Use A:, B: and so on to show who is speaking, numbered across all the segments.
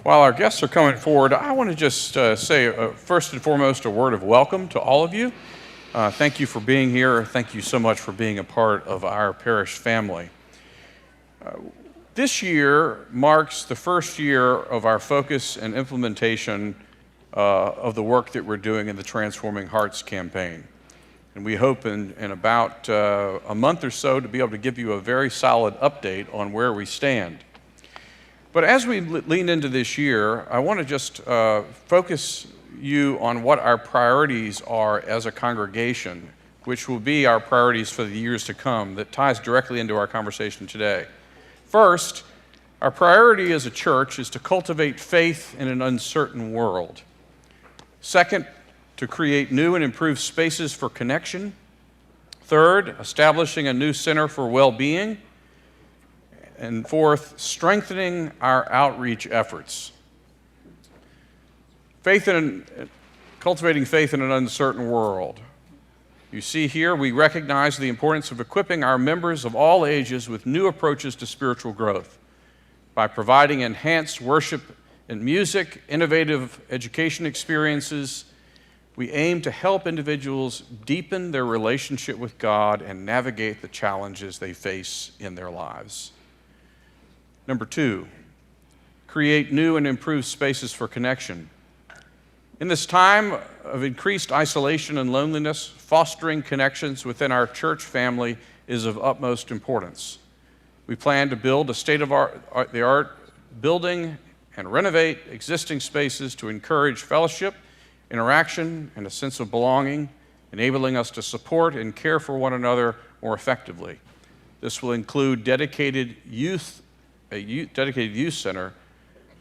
A: While our guests are coming forward, I want to just say, first and foremost, a word of welcome to all of you. Thank you for being here. Thank you so much for being a part of our parish family. This year marks the first year of our focus and implementation of the work that we're doing in the Transforming Hearts campaign. And we hope in about a month or so to be able to give you a very solid update on where we stand. But as we lean into this year, I want to just focus you on what our priorities are as a congregation, which will be our priorities for the years to come, that ties directly into our conversation today. First, our priority as a church is to cultivate faith in an uncertain world. Second, to create new and improved spaces for connection. Third, establishing a new center for well-being. And fourth, strengthening our outreach efforts. Cultivating faith in an uncertain world. You see here, we recognize the importance of equipping our members of all ages with new approaches to spiritual growth by providing enhanced worship and music, innovative education experiences. We aim to help individuals deepen their relationship with God and navigate the challenges they face in their lives. Number two, create new and improved spaces for connection. In this time of increased isolation and loneliness, fostering connections within our church family is of utmost importance. We plan to build a state-of-the-art building and renovate existing spaces to encourage fellowship, interaction, and a sense of belonging, enabling us to support and care for one another more effectively. This will include a dedicated youth center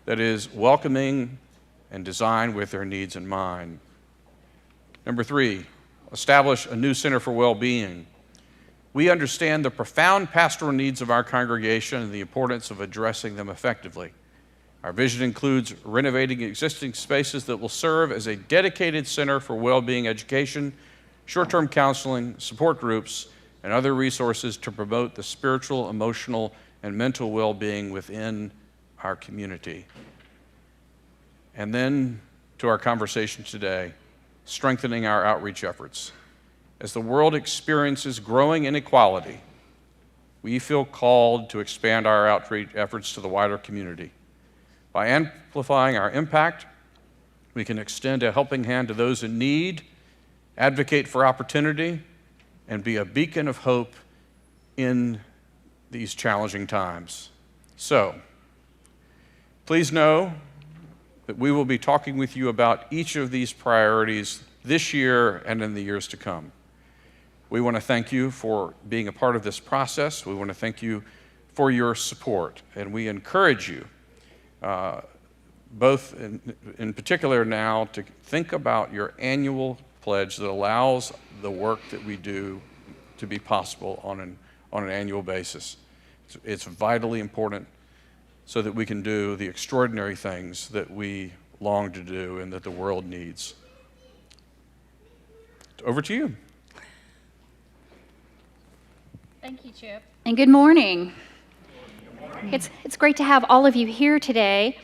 A: that is welcoming and designed with their needs in mind. Number three, establish a new center for well-being. We understand the profound pastoral needs of our congregation and the importance of addressing them effectively. Our vision includes renovating existing spaces that will serve as a dedicated center for well-being education, short-term counseling, support groups, and other resources to promote the spiritual, emotional, and mental well-being within our community. And then to our conversation today, strengthening our outreach efforts. As the world experiences growing inequality, we feel called to expand our outreach efforts to the wider community. By amplifying our impact, we can extend a helping hand to those in need, advocate for opportunity, and be a beacon of hope in these challenging times. So, please know that we will be talking with you about each of these priorities this year and in the years to come. We want to thank you for being a part of this process. We want to thank you for your support, and we encourage you, both in particular now, to think about your annual pledge that allows the work that we do to be possible on an annual basis. It's vitally important so that we can do the extraordinary things that we long to do and that the world needs. Over to you.
B: Thank you, Chip. And good morning. It's great to have all of you here today.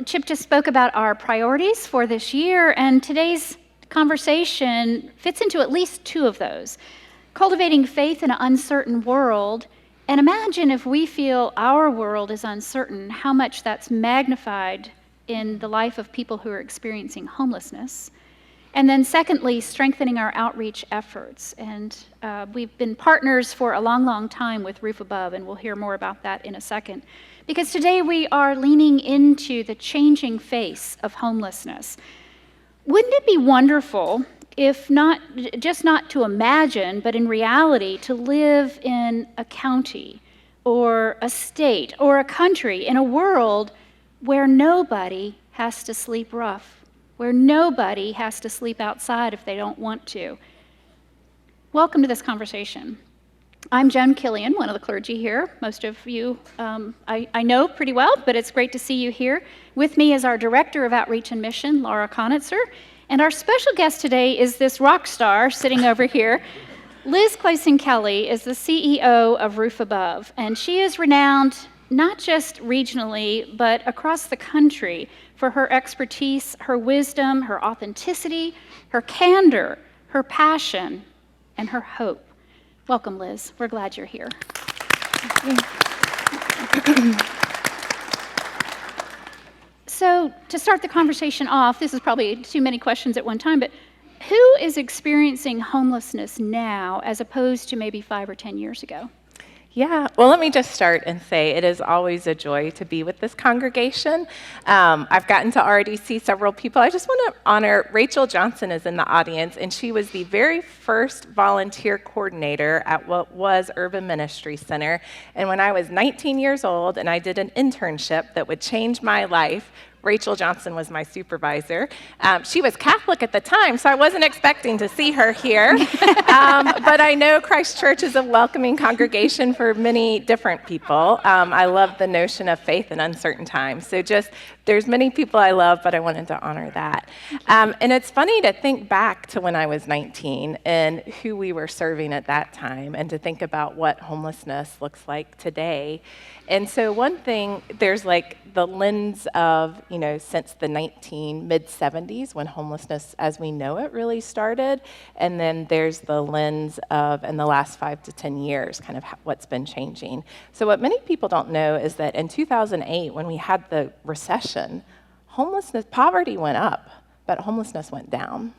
B: Chip just spoke about our priorities for this year, and today's conversation fits into at least two of those. Cultivating faith in an uncertain world, and imagine if we feel our world is uncertain, how much that's magnified in the life of people who are experiencing homelessness. And then secondly, strengthening our outreach efforts. And we've been partners for a long, long time with Roof Above, and we'll hear more about that in a second. Because today we are leaning into the changing face of homelessness. Wouldn't it be wonderful if not to imagine, but in reality, to live in a county or a state or a country in a world where nobody has to sleep rough, where nobody has to sleep outside if they don't want to? Welcome to this conversation. I'm Joan Killian, one of the clergy here. Most of you I know pretty well, but it's great to see you here. With me is our Director of Outreach and Mission, Laura Conitzer, and our special guest today is this rock star sitting over here. Liz Clasen-Kelly is the CEO of Roof Above, and she is renowned not just regionally, but across the country, for her expertise, her wisdom, her authenticity, her candor, her passion, and her hope. Welcome, Liz. We're glad you're here. So, to start the conversation off, this is probably too many questions at one time, but who is experiencing homelessness now as opposed to maybe 5 or 10 years ago?
C: Yeah, well, let me just start and say it is always a joy to be with this congregation. I've gotten to already see several people. I just want to honor Rachel Johnson is in the audience, and she was the very first volunteer coordinator at what was Urban Ministry Center. And when I was 19 years old and I did an internship that would change my life, Rachel Johnson was my supervisor. She was Catholic at the time, so I wasn't expecting to see her here. But I know Christ Church is a welcoming congregation for many different people. I love the notion of faith in uncertain times. So there's many people I love, but I wanted to honor that. And it's funny to think back to when I was 19 and who we were serving at that time, and to think about what homelessness looks like today. And so one thing, there's like the lens of, since the mid-70s when homelessness as we know it really started. And then there's the lens of, in the last 5 to 10 years, kind of what's been changing. So what many people don't know is that in 2008, when we had the recession, poverty went up, but homelessness went down.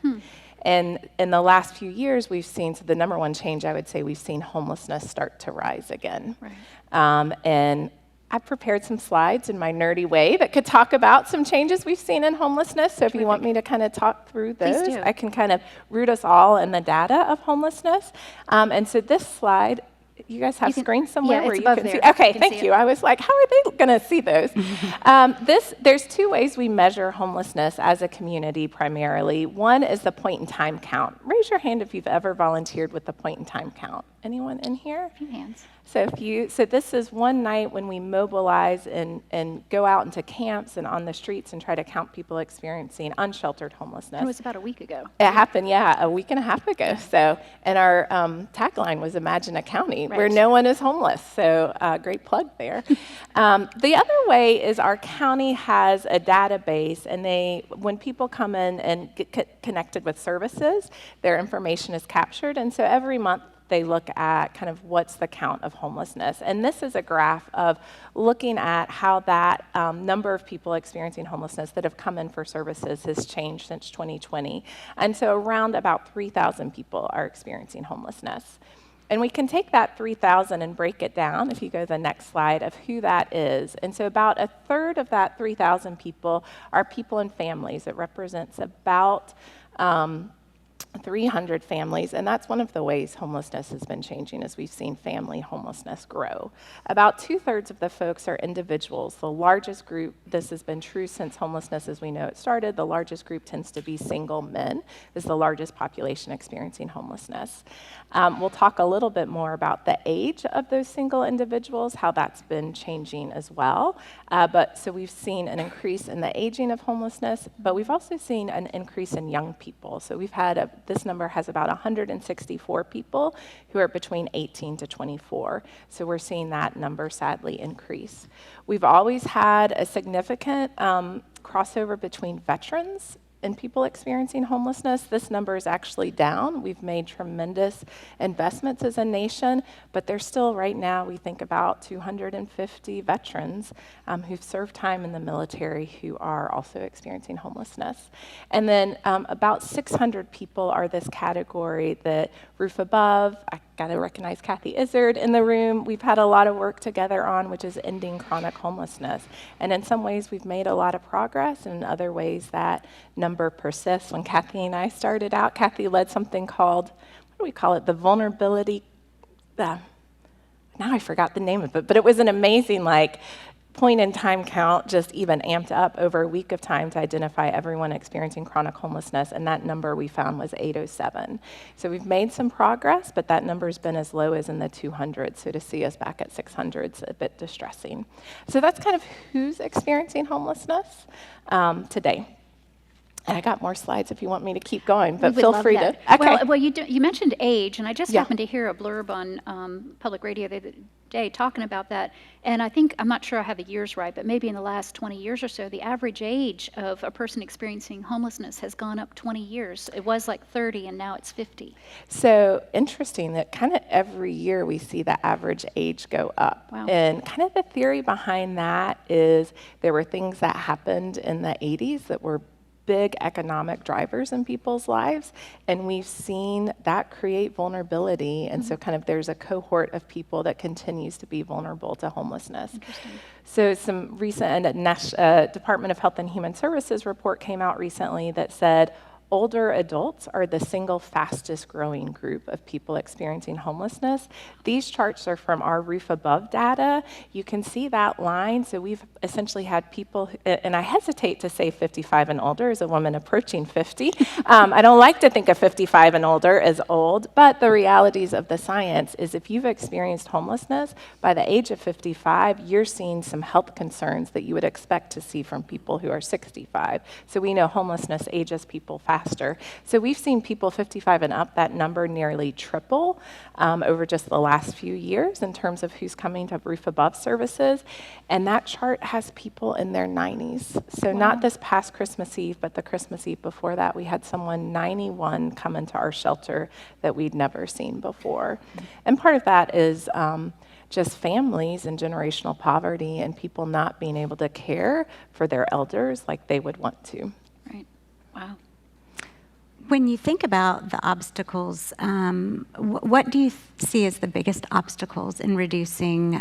C: And in the last few years, we've seen, so the number one change, I would say, we've seen homelessness start to rise again. Right. And I've prepared some slides in my nerdy way that could talk about some changes we've seen in homelessness. So if you want me to kind of talk through those, I can kind of root us all in the data of homelessness. And so this slide, you guys have screens somewhere where you can see? Okay, thank you. I was like, how are they going to see those? There's two ways we measure homelessness as a community primarily. One is the point-in-time count. Raise your hand if you've ever volunteered with the point-in-time count. Anyone in here? A
B: few hands.
C: So this is one night when we mobilize and go out into camps and on the streets and try to count people experiencing unsheltered homelessness.
B: It was about a week ago.
C: It happened, a week and a half ago. So, and our tagline was "Imagine a county where no one is homeless." So, great plug there. The other way is our county has a database, and when people come in and get connected with services, their information is captured, and so every month they look at kind of what's the count of homelessness. And this is a graph of looking at how that number of people experiencing homelessness that have come in for services has changed since 2020. And so around about 3,000 people are experiencing homelessness. And we can take that 3,000 and break it down, if you go to the next slide, of who that is. And so about a third of that 3,000 people are people and families. It represents about 300 families, and that's one of the ways homelessness has been changing, as we've seen family homelessness grow. About 2/3 of the folks are individuals. The largest group, this has been true since homelessness as we know it started, the largest group tends to be single men, is the largest population experiencing homelessness. We'll talk a little bit more about the age of those single individuals, how that's been changing as well. So we've seen an increase in the aging of homelessness, but we've also seen an increase in young people. So we've had this number has about 164 people who are between 18 to 24. So we're seeing that number sadly increase. We've always had a significant crossover between veterans and people experiencing homelessness. This number is actually down. We've made tremendous investments as a nation, but there's still right now, we think about 250 veterans who've served time in the military who are also experiencing homelessness. And then about 600 people are this category that roof above. I got to recognize Kathy Izzard in the room. We've had a lot of work together on, which is ending chronic homelessness. And in some ways, we've made a lot of progress, and in other ways, that number persists. When Kathy and I started out, Kathy led something called, what do we call it? The vulnerability, now I forgot the name of it, but it was an amazing, point-in-time count, just even amped up over a week of time to identify everyone experiencing chronic homelessness, and that number we found was 807. So we've made some progress, but that number's been as low as in the 200s, so to see us back at 600 is a bit distressing. So that's kind of who's experiencing homelessness today. And I got more slides if you want me to keep going, but feel free to.
B: Okay. Well, you mentioned age, and I just happened to hear a blurb on public radio that day talking about that. And I think, I'm not sure I have the years right, but maybe in the last 20 years or so, the average age of a person experiencing homelessness has gone up 20 years. It was like 30, and now it's 50.
C: So interesting that kind of every year we see the average age go up.
B: Wow.
C: And kind of the theory behind that is there were things that happened in the 80s that were big economic drivers in people's lives, and we've seen that create vulnerability, and so kind of there's a cohort of people that continues to be vulnerable to homelessness. So some recent Department of Health and Human Services report came out recently that said older adults are the single fastest growing group of people experiencing homelessness. These charts are from our Roof Above data. You can see that line. So we've essentially had people, and I hesitate to say 55 and older as a woman approaching 50. I don't like to think of 55 and older as old, but the realities of the science is if you've experienced homelessness, by the age of 55, you're seeing some health concerns that you would expect to see from people who are 65. So we know homelessness ages people faster. So we've seen people 55 and up, that number nearly triple over just the last few years in terms of who's coming to Roof Above services. And that chart has people in their 90s. So not this past Christmas Eve, but the Christmas Eve before that, we had someone 91 come into our shelter that we'd never seen before. And part of that is just families and generational poverty and people not being able to care for their elders like they would want to.
B: Right. Wow.
D: When you think about the obstacles, what do you see as the biggest obstacles in reducing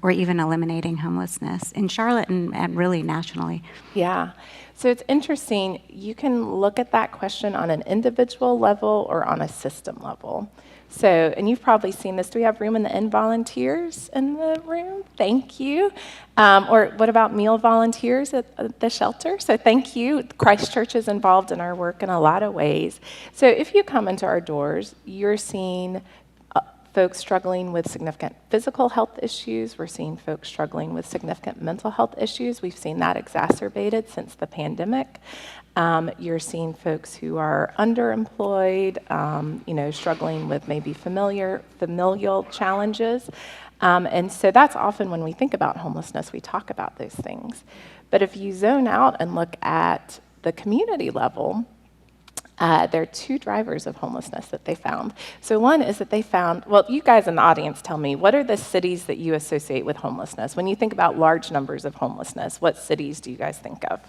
D: or even eliminating homelessness in Charlotte and really nationally?
C: Yeah. So it's interesting. You can look at that question on an individual level or on a system level. So, and you've probably seen this. Do we have room in the end volunteers in the room? Thank you. Or what about meal volunteers at the shelter? So thank you. Christ Church is involved in our work in a lot of ways. So if you come into our doors, you're seeing folks struggling with significant physical health issues. We're seeing folks struggling with significant mental health issues. We've seen that exacerbated since the pandemic. You're seeing folks who are underemployed, struggling with maybe familial challenges. And so that's often when we think about homelessness, we talk about those things. But if you zone out and look at the community level, there are two drivers of homelessness that they found. So one is that they found, well, you guys in the audience tell me, what are the cities that you associate with homelessness? When you think about large numbers of homelessness, what cities do you guys think of?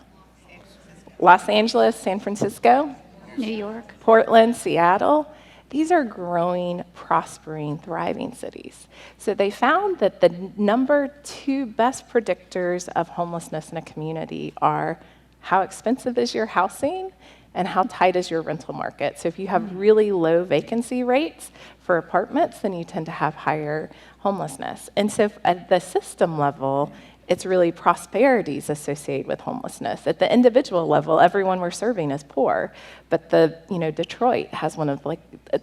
C: Los Angeles, San Francisco?
B: New York.
C: Portland, Seattle. These are growing, prospering, thriving cities. So they found that the number two best predictors of homelessness in a community are how expensive is your housing and how tight is your rental market. So if you have really low vacancy rates for apartments, then you tend to have higher homelessness. And so at the system level, it's really prosperities associated with homelessness. At the individual level, everyone we're serving is poor, but Detroit has one of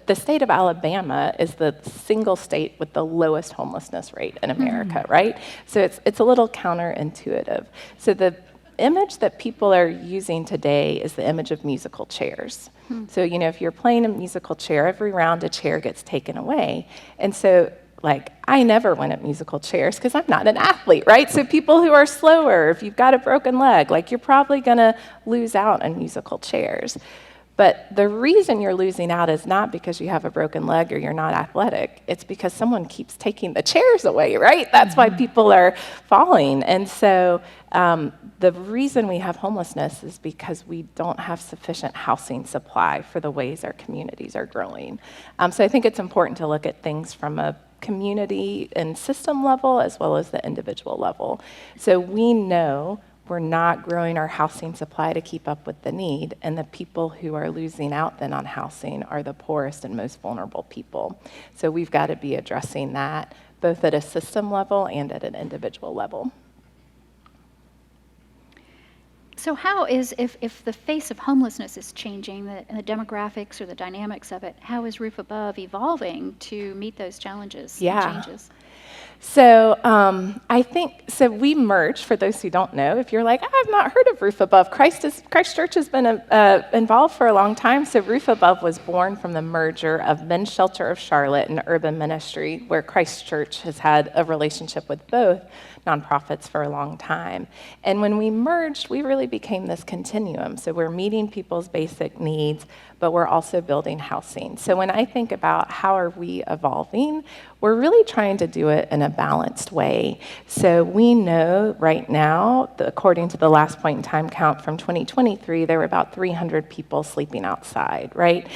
C: the state of Alabama is the single state with the lowest homelessness rate in America, right? So it's a little counterintuitive. So the image that people are using today is the image of musical chairs. So, if you're playing a musical chair, every round a chair gets taken away. And so, I never win at musical chairs because I'm not an athlete, right? So people who are slower, if you've got a broken leg, you're probably going to lose out on musical chairs. But the reason you're losing out is not because you have a broken leg or you're not athletic. It's because someone keeps taking the chairs away, right? That's why people are falling. And so the reason we have homelessness is because we don't have sufficient housing supply for the ways our communities are growing. So I think it's important to look at things from a community and system level as well as the individual level. So we know we're not growing our housing supply to keep up with the need, and the people who are losing out then on housing are the poorest and most vulnerable people. So we've got to be addressing that both at a system level and at an individual level.
B: So how is, if the face of homelessness is changing, the demographics or the dynamics of it, how is Roof Above evolving to meet those challenges and changes?
C: So I think, so we merged, for those who don't know, if you're like, I've not heard of Roof Above, Christ Church has been involved for a long time. So Roof Above was born from the merger of Men's Shelter of Charlotte and Urban Ministry, where Christ Church has had a relationship with both nonprofits for a long time. And when we merged, we really became this continuum. So we're meeting people's basic needs, but we're also building housing. So when I think about how are we evolving, we're really trying to do it in a balanced way. So we know right now, according to the last point in time count from 2023, there were about 300 people sleeping outside, right?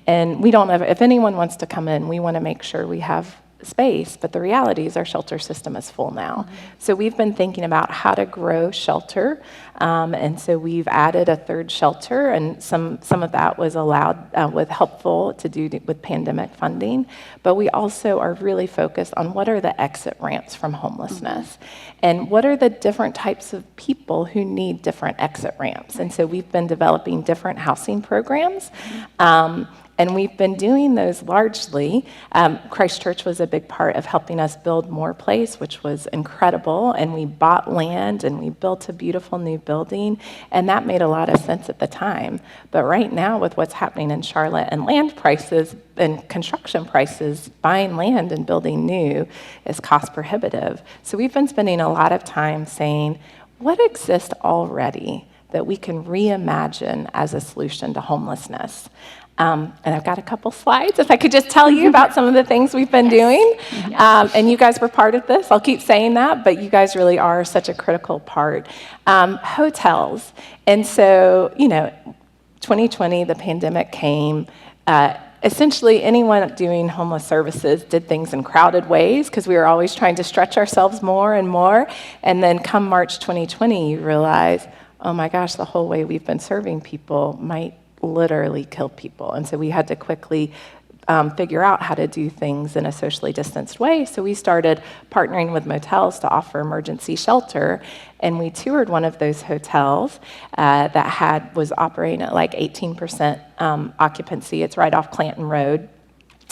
C: And we don't ever, if anyone wants to come in, we want to make sure we have space, but the reality is our shelter system is full now. So we've been thinking about how to grow shelter, and so we've added a third shelter, and some of that was allowed, with helpful to do with pandemic funding, but we also are really focused on what are the exit ramps from homelessness, and what are the different types of people who need different exit ramps, and so we've been developing different housing programs, and we've been doing those largely. Christ Church was a big part of helping us build More Place, which was incredible. And we bought land and we built a beautiful new building. And that made a lot of sense at the time. But right now, with what's happening in Charlotte and land prices and construction prices, buying land and building new is cost prohibitive. So we've been spending a lot of time saying, what exists already that we can reimagine as a solution to homelessness? And I've got a couple slides, if I could just tell you about some of the things we've been doing. And you guys were part of this. I'll keep saying that, but you guys really are such a critical part. Hotels. And so, 2020, the pandemic came. Essentially, anyone doing homeless services did things in crowded ways because we were always trying to stretch ourselves more and more. And then come March 2020, you realize, oh my gosh, the whole way we've been serving people might literally kill people. And so we had to quickly figure out how to do things in a socially distanced way. So we started partnering with motels to offer emergency shelter. And we toured one of those hotels that was operating at like 18% occupancy. It's right off Clanton Road.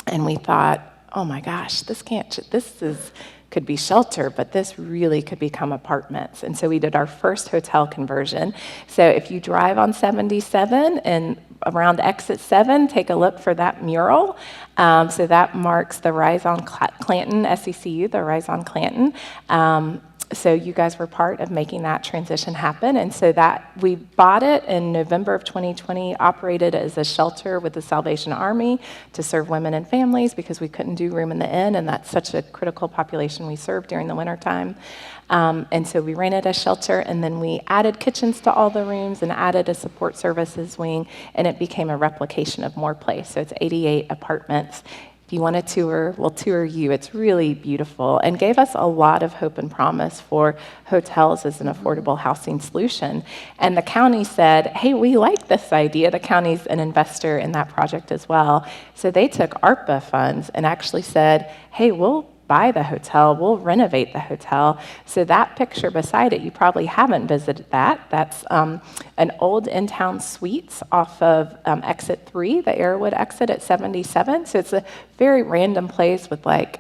C: And we thought, oh my gosh, could be shelter, but this really could become apartments. And so we did our first hotel conversion. So if you drive on 77 and around exit 7, take a look for that mural. So that marks the Rise on Clanton, SECU, the Rise on Clanton. So you guys were part of making that transition happen. And so that we bought it in November of 2020, operated as a shelter with the Salvation Army to serve women and families because we couldn't do room in the inn, and that's such a critical population we serve during the wintertime. And so we ran it as shelter, and then we added kitchens to all the rooms and added a support services wing, and it became a replication of More Place. So it's 88 apartments. If you want a tour, we'll tour you. It's really beautiful and gave us a lot of hope and promise for hotels as an affordable housing solution. And the county said, hey, we like this idea. The county's an investor in that project as well. So they took ARPA funds and actually said, hey, we'll buy the hotel, we'll renovate the hotel. So that picture beside it, you probably haven't visited that. That's an old in-town suites off of exit 3, the Airwood exit at 77. So it's a very random place with like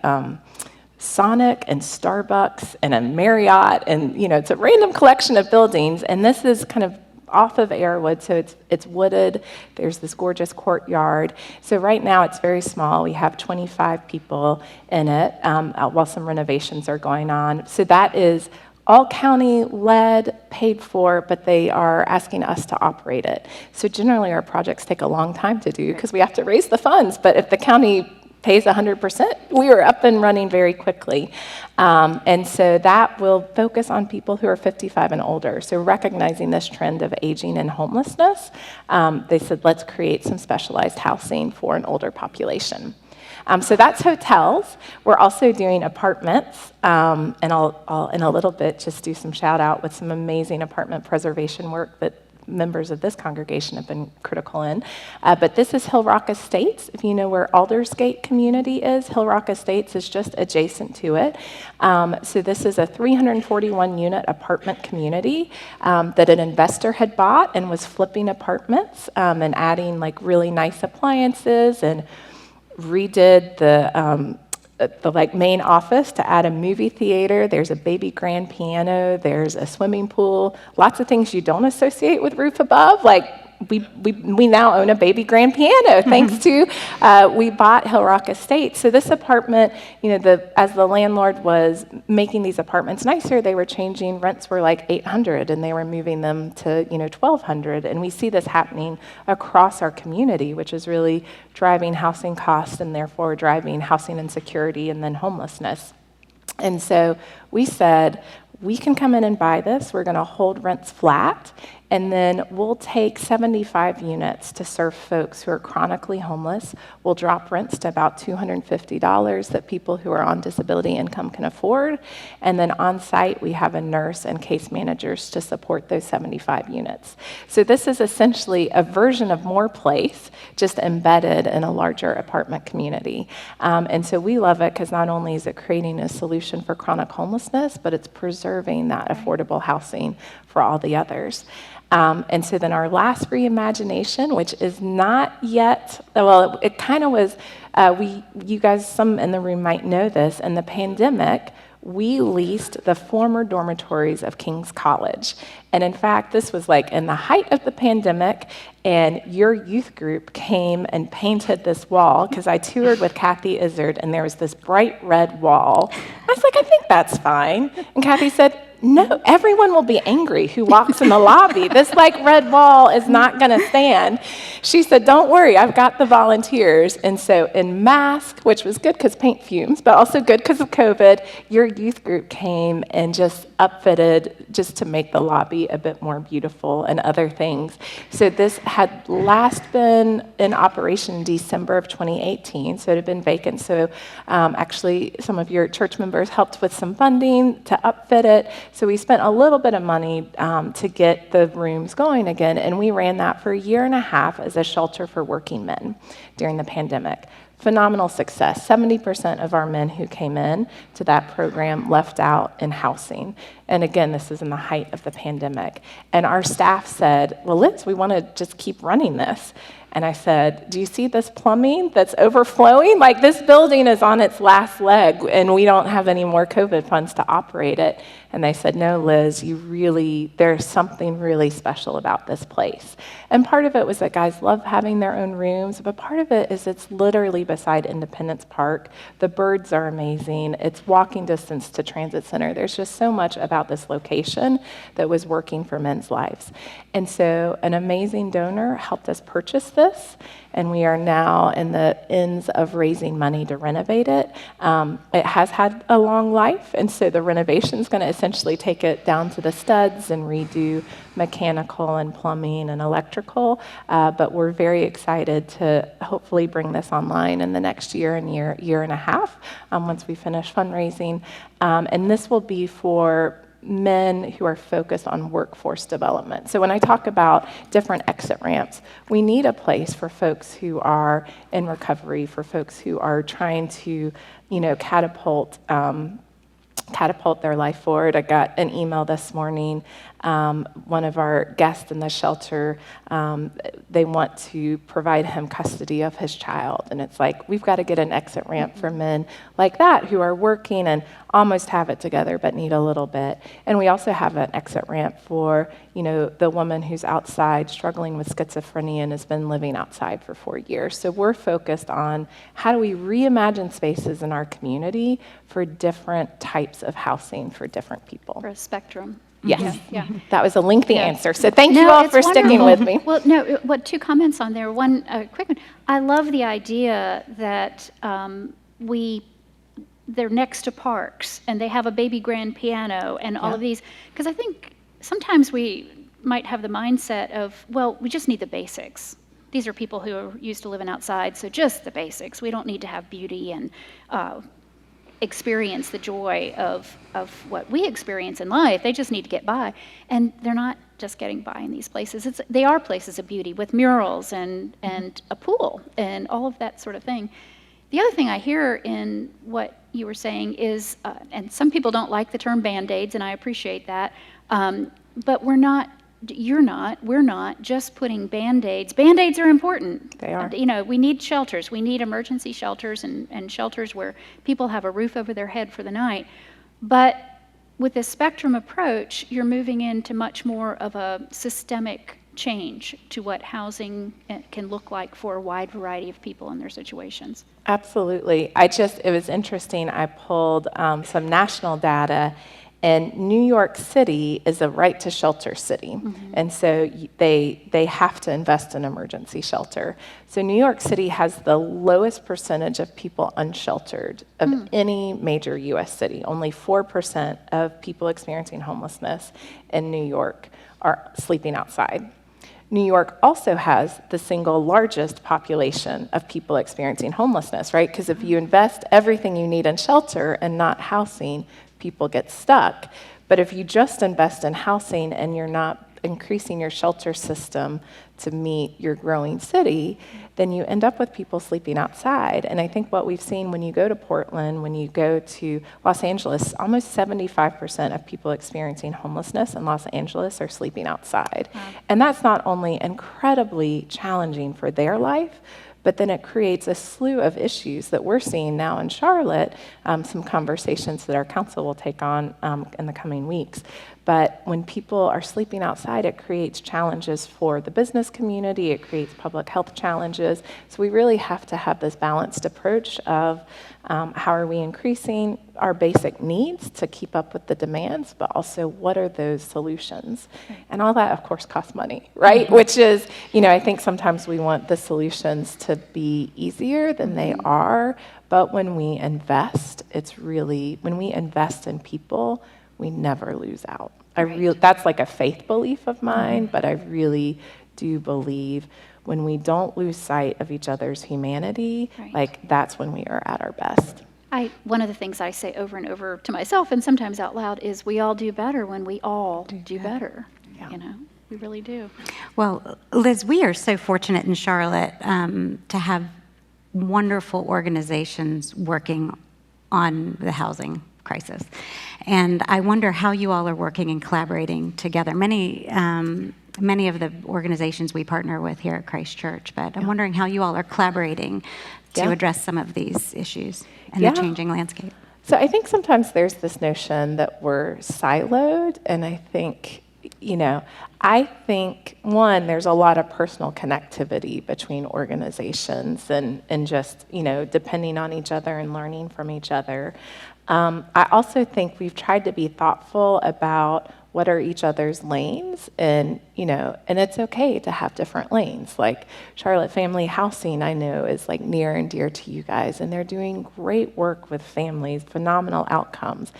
C: Sonic and Starbucks and a Marriott, and it's a random collection of buildings. And this is kind of off of Airwood, so it's wooded. There's this gorgeous courtyard. So right now it's very small. We have 25 people in it while some renovations are going on. So that is all county-led, paid for, but they are asking us to operate it. So generally our projects take a long time to do because we have to raise the funds, but if the county pays 100%, we are up and running very quickly. And so that will focus on people who are 55 and older. So recognizing this trend of aging and homelessness, they said, let's create some specialized housing for an older population. So that's hotels. We're also doing apartments, and I'll in a little bit just do some shout out with some amazing apartment preservation work that members of this congregation have been critical in. But this is Hill Rock Estates. If you know where Aldersgate community is, Hill Rock Estates is just adjacent to it. So this is a 341 unit apartment community that an investor had bought and was flipping apartments and adding like really nice appliances and redid the the like main office to add a movie theater. There's a baby grand piano. There's a swimming pool. Lots of things you don't associate with roof above, like we now own a baby grand piano thanks to we bought Hill Rock Estates. So this apartment, as the landlord was making these apartments nicer, they were changing, rents were like $800 and they were moving them to $1,200. And we see this happening across our community, which is really driving housing costs and therefore driving housing insecurity and then homelessness. And so we said, we can come in and buy this. We're going to hold rents flat. And then we'll take 75 units to serve folks who are chronically homeless. We'll drop rents to about $250 that people who are on disability income can afford. And then on site, we have a nurse and case managers to support those 75 units. So this is essentially a version of More Place, just embedded in a larger apartment community. And so we love it because not only is it creating a solution for chronic homelessness, but it's preserving that affordable housing for all the others. And so then our last reimagination, which is not yet, well, it kind of was, you guys, some in the room might know this, in the pandemic, we leased the former dormitories of King's College. And in fact, this was like in the height of the pandemic, and your youth group came and painted this wall, because I toured with Kathy Izzard, and there was this bright red wall. I was like, I think that's fine. And Kathy said, no, everyone will be angry who walks in the lobby. This red wall is not going to stand. She said, don't worry, I've got the volunteers. And so in mask, which was good because paint fumes, but also good because of COVID, your youth group came and just upfitted just to make the lobby a bit more beautiful and other things. So this had last been in operation in December of 2018, so it had been vacant. So actually some of your church members helped with some funding to upfit it. So we spent a little bit of money to get the rooms going again, and we ran that for a year and a half as a shelter for working men during the pandemic. Phenomenal success. 70% of our men who came in to that program left out in housing. And again, this is in the height of the pandemic. And our staff said, well, Liz, we want to just keep running this. And I said, do you see this plumbing that's overflowing? This building is on its last leg, and we don't have any more COVID funds to operate it. And they said, no, Liz, there's something really special about this place. And part of it was that guys love having their own rooms, but part of it is it's literally beside Independence Park. The birds are amazing. It's walking distance to Transit Center. There's just so much about this location that was working for men's lives. And so an amazing donor helped us purchase this, and we are now in the ends of raising money to renovate it. It has had a long life, and so the renovation is going to essentially take it down to the studs and redo mechanical and plumbing and electrical, but we're very excited to hopefully bring this online in the next year and a half once we finish fundraising. And this will be for men who are focused on workforce development. So when I talk about different exit ramps, we need a place for folks who are in recovery, for folks who are trying to, catapult their life forward. I got an email this morning. One of our guests in the shelter, they want to provide him custody of his child. And it's like, we've got to get an exit ramp for men like that who are working and almost have it together but need a little bit. And we also have an exit ramp for, the woman who's outside struggling with schizophrenia and has been living outside for 4 years. So we're focused on how do we reimagine spaces in our community for different types of housing for different people.
B: For a spectrum.
C: Yes.
B: Yeah.
C: That was a lengthy
B: Yeah.
C: answer. So thank you
B: No,
C: all
B: it's
C: for sticking
B: wonderful.
C: with me.
B: Well, no, two comments on there. One quick one. I love the idea that they're next to parks and they have a baby grand piano and all of these, because I think sometimes we might have the mindset of, well, we just need the basics. These are people who are used to living outside, so just the basics. We don't need to have beauty and experience the joy of what we experience in life. They just need to get by. And they're not just getting by in these places. They are places of beauty with murals and a pool and all of that sort of thing. The other thing I hear in what you were saying is, and some people don't like the term Band-Aids, and I appreciate that, but we're not we're not just putting Band-Aids. Band-Aids are important.
C: They are.
B: You know, we need shelters. We need emergency shelters and shelters where people have a roof over their head for the night. But with this spectrum approach, you're moving into much more of a systemic change to what housing can look like for a wide variety of people in their situations.
C: Absolutely. It was interesting. I pulled some national data, and New York City is a right to shelter city. And so they have to invest in emergency shelter. So New York City has the lowest percentage of people unsheltered of any major US city. Only 4% of people experiencing homelessness in New York are sleeping outside. New York also has the single largest population of people experiencing homelessness, right? Because if you invest everything you need in shelter and not housing, people get stuck. But if you just invest in housing and you're not increasing your shelter system to meet your growing city, then you end up with people sleeping outside. And I think what we've seen when you go to Portland, when you go to Los Angeles, almost 75% of people experiencing homelessness in Los Angeles are sleeping outside. Wow. And that's not only incredibly challenging for their life, but then it creates a slew of issues that we're seeing now in Charlotte, some conversations that our council will take on in the coming weeks. But when people are sleeping outside, it creates challenges for the business community, it creates public health challenges. So we really have to have this balanced approach of how are we increasing our basic needs to keep up with the demands, but also what are those solutions? And all that, of course, costs money, right? Which is, I think sometimes we want the solutions to be easier than they are, but when we invest, when we invest in people, we never lose out. That's like a faith belief of mine, but I really do believe when we don't lose sight of each other's humanity, that's when we are at our best.
B: One of the things I say over and over to myself and sometimes out loud is we all do better when we all do better. Yeah. We really do.
D: Well, Liz, we are so fortunate in Charlotte to have wonderful organizations working on the housing crisis. And I wonder how you all are working and collaborating together. Many of the organizations we partner with here at Christ Church, but I'm wondering how you all are collaborating to address some of these issues and the changing landscape.
C: So I think sometimes there's this notion that we're siloed, and I think, one, there's a lot of personal connectivity between organizations and just, depending on each other and learning from each other. I also think we've tried to be thoughtful about what are each other's lanes, and it's okay to have different lanes. Like Charlotte Family Housing, I know, is like near and dear to you guys, and they're doing great work with families, phenomenal outcomes.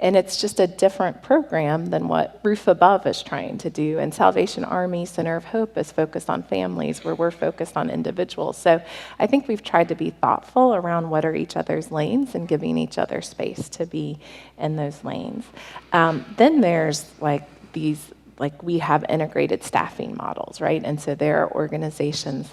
C: And it's just a different program than what Roof Above is trying to do. And Salvation Army Center of Hope is focused on families, where we're focused on individuals. So I think we've tried to be thoughtful around what are each other's lanes and giving each other space to be in those lanes. Then there's we have integrated staffing models, right? And so there are organizations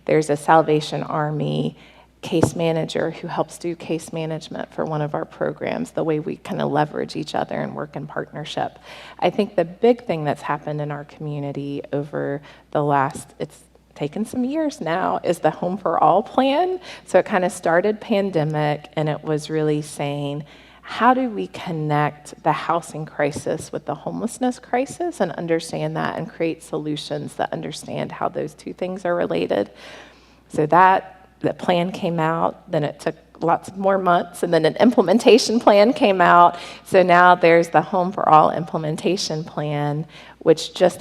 C: there's a Salvation Army case manager who helps do case management for one of our programs, the way we kind of leverage each other and work in partnership. I think the big thing that's happened in our community over it's taken some years now, is the Home for All plan. So it kind of started pandemic, and it was really saying, how do we connect the housing crisis with the homelessness crisis and understand that and create solutions that understand how those two things are related? So the plan came out, then it took lots more months, and then an implementation plan came out. So now there's the Home for All implementation plan, which it just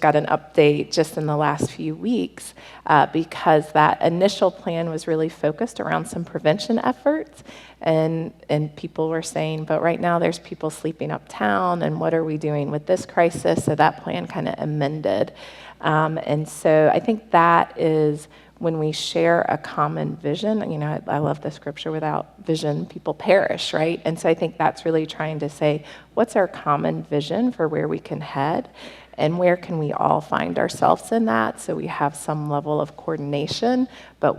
C: got an update just in the last few weeks because that initial plan was really focused around some prevention efforts, and people were saying, but right now there's people sleeping uptown, and what are we doing with this crisis? So that plan kind of amended. And so I think that is when we share a common vision. I love the scripture, without vision, people perish, right? And so I think that's really trying to say, what's our common vision for where we can head? And where can we all find ourselves in that, so we have some level of coordination, but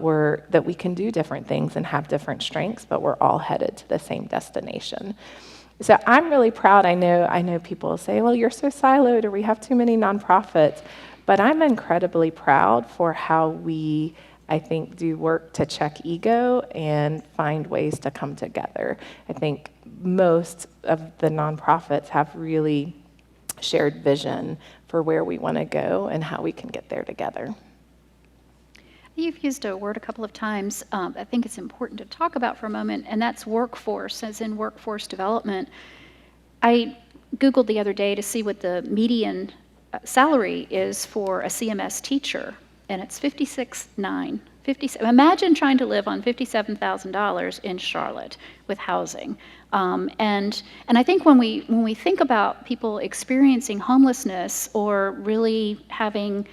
C: that we can do different things and have different strengths, but we're all headed to the same destination. So I'm really proud. I know people say, well, you're so siloed or we have too many nonprofits, but I'm incredibly proud for how we, I think, do work to check ego and find ways to come together. I think most of the nonprofits have really shared vision for where we want to go and how we can get there together.
B: You've used a word a couple of times I think it's important to talk about for a moment, and that's workforce, as in workforce development. I Googled the other day to see what the median salary is for a CMS teacher, and it's $56,900. Imagine trying to live on $57,000 in Charlotte with housing. And I think when we think about people experiencing homelessness or really having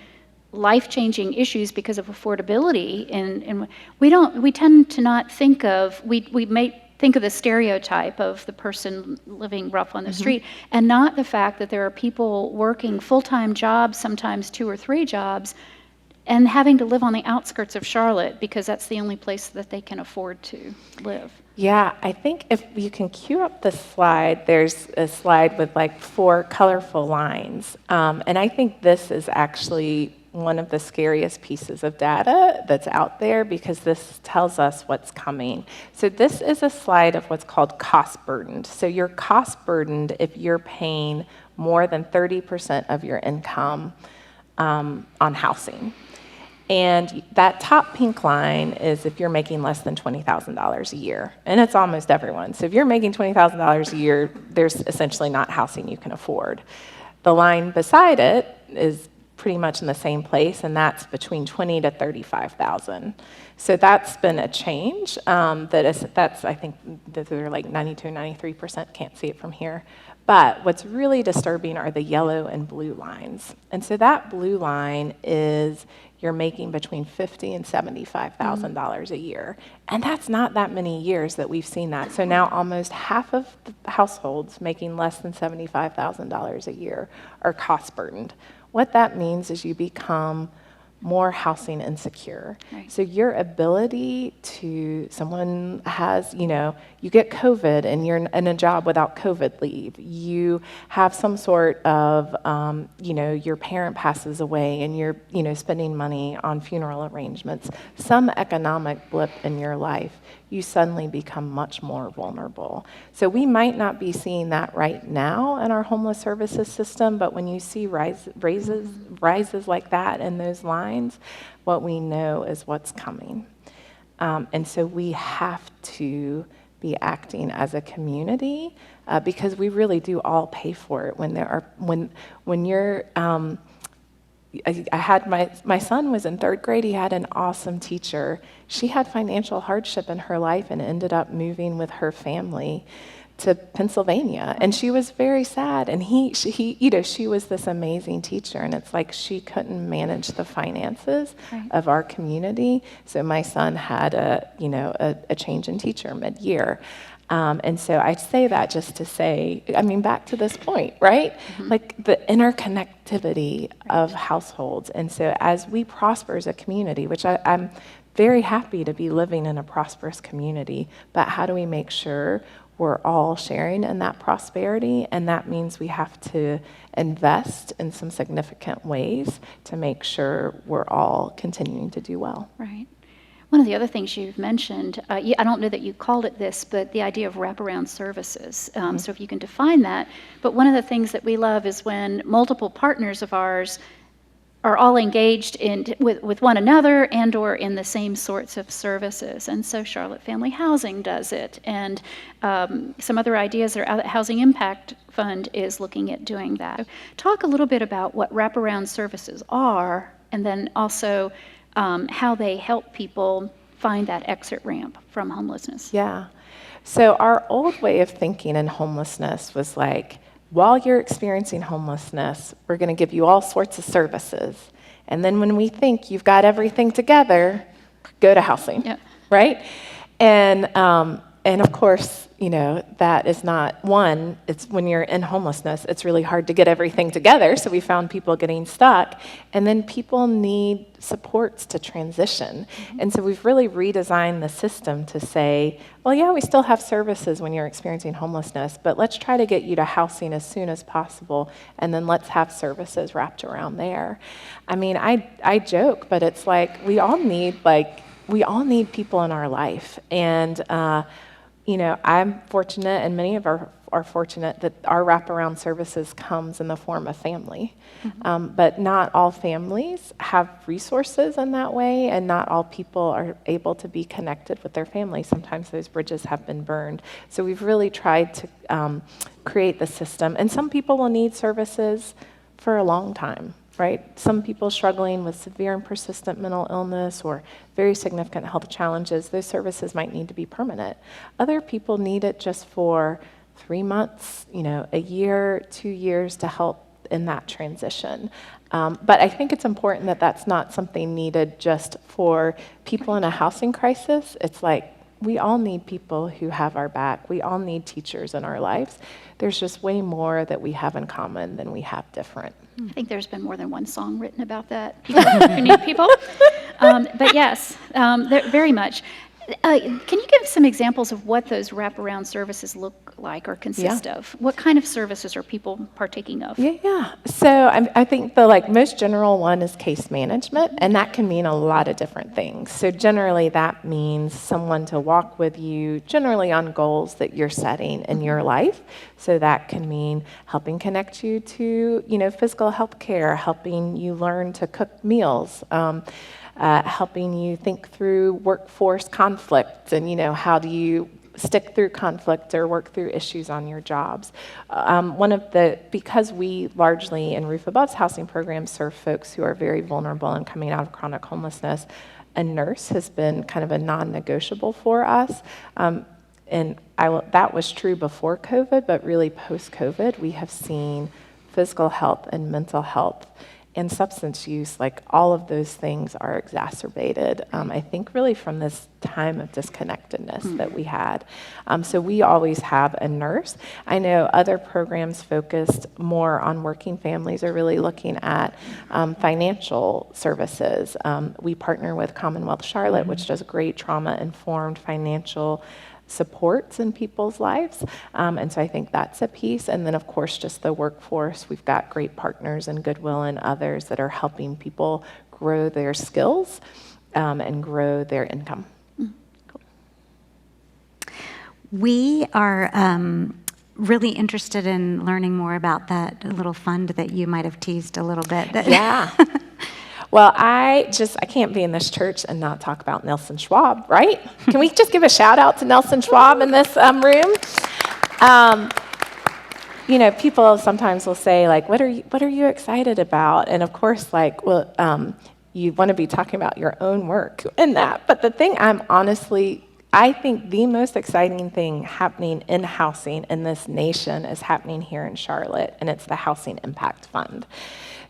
B: life-changing issues because of affordability, and we tend to not think of, we may think of the stereotype of the person living rough on the street, and not the fact that there are people working full-time jobs, sometimes 2 or 3 jobs, and having to live on the outskirts of Charlotte because that's the only place that they can afford to live.
C: Yeah, I think if you can cue up the slide, there's a slide with like 4 colorful lines. And I think this is actually one of the scariest pieces of data that's out there because this tells us what's coming. So this is a slide of what's called cost burdened. So you're cost burdened if you're paying more than 30% of your income on housing. And that top pink line is if you're making less than $20,000 a year. And it's almost everyone. So if you're making $20,000 a year, there's essentially not housing you can afford. The line beside it is pretty much in the same place, and that's between $20,000 to $35,000. So that's been a change. That's I think that they're like 92, 93%. Can't see it from here. But what's really disturbing are the yellow and blue lines. And so that blue line is you're making between $50,000 and $75,000 a year. And that's not that many years that we've seen that. So now almost half of the households making less than $75,000 a year are cost burdened. What that means is you become more housing insecure.
B: Right.
C: So your ability to, someone has, you get COVID and you're in a job without COVID leave. You have some sort of, your parent passes away and you're, spending money on funeral arrangements. Some economic blip in your life, you suddenly become much more vulnerable. So we might not be seeing that right now in our homeless services system, but when you see rises like that in those lines, what we know is what's coming. And so we have to be acting as a community because we really do all pay for it when you're I had my son was in 3rd grade. He had an awesome teacher. She had financial hardship in her life and ended up moving with her family to Pennsylvania, and she was very sad. And she was this amazing teacher, and it's like she couldn't manage the finances of our community. So my son had a change in teacher mid-year. And so I say that just to say, back to this point, right? Like the interconnectivity of households. And so as we prosper as a community, which I'm very happy to be living in a prosperous community, but how do we make sure we're all sharing in that prosperity? And that means we have to invest in some significant ways to make sure we're all continuing to do well.
B: Right. One of the other things you've mentioned, I don't know that you called it this, but the idea of wraparound services. So if you can define that. But one of the things that we love is when multiple partners of ours are all engaged with one another and or in the same sorts of services. And so Charlotte Family Housing does it. And some other ideas are Housing Impact Fund is looking at doing that. Talk a little bit about what wraparound services are, and then also how they help people find that exit ramp from homelessness.
C: Yeah. So our old way of thinking in homelessness was like, while you're experiencing homelessness, we're going to give you all sorts of services. And then when we think you've got everything together, go to housing, right? And of course, that is not, one, it's when you're in homelessness, it's really hard to get everything together. So we found people getting stuck. And then people need supports to transition. And so we've really redesigned the system to say, well, yeah, we still have services when you're experiencing homelessness, but let's try to get you to housing as soon as possible. And then let's have services wrapped around there. I mean, I joke, but it's like we all need people in our life. And, I'm fortunate, and many of our are fortunate that our wraparound services comes in the form of family. But not all families have resources in that way, and not all people are able to be connected with their family. Sometimes those bridges have been burned. So we've really tried to create the system. And some people will need services for a long time. Right? Some people struggling with severe and persistent mental illness or very significant health challenges, those services might need to be permanent. Other people need it just for 3 months, a year, 2 years to help in that transition. But I think it's important that that's not something needed just for people in a housing crisis. It's like we all need people who have our back. We all need teachers in our lives. There's just way more that we have in common than we have different.
B: I think there's been more than one song written about that. People who need people. But yes, very much. Can you give some examples of what those wraparound services look like or consist of? What kind of services are people partaking of?
C: Yeah. So I think the most general one is case management, and that can mean a lot of different things. So generally that means someone to walk with you, generally on goals that you're setting in your life. So that can mean helping connect you to, physical health care, helping you learn to cook meals, helping you think through workforce conflict and, how do you stick through conflict or work through issues on your jobs. Because we largely in Roof Above's housing program serve folks who are very vulnerable and coming out of chronic homelessness, a nurse has been kind of a non-negotiable for us. That was true before COVID, but really post-COVID, we have seen physical health and mental health and substance use, all of those things are exacerbated, I think really from this time of disconnectedness that we had. So we always have a nurse. I know other programs focused more on working families are really looking at financial services. We partner with Commonwealth Charlotte, which does great trauma-informed financial supports in people's lives. And so I think that's a piece. And then, of course, just the workforce. We've got great partners in Goodwill and others that are helping people grow their skills and grow their income.
B: Cool.
D: We are really interested in learning more about that little fund that you might have teased a little bit.
C: Yeah. Well, I can't be in this church and not talk about Nelson Schwab, right? Can we just give a shout out to Nelson Schwab in this room? People sometimes will say, what are you excited about? And of course, you want to be talking about your own work in that. But the thing I think the most exciting thing happening in housing in this nation is happening here in Charlotte, and it's the Housing Impact Fund.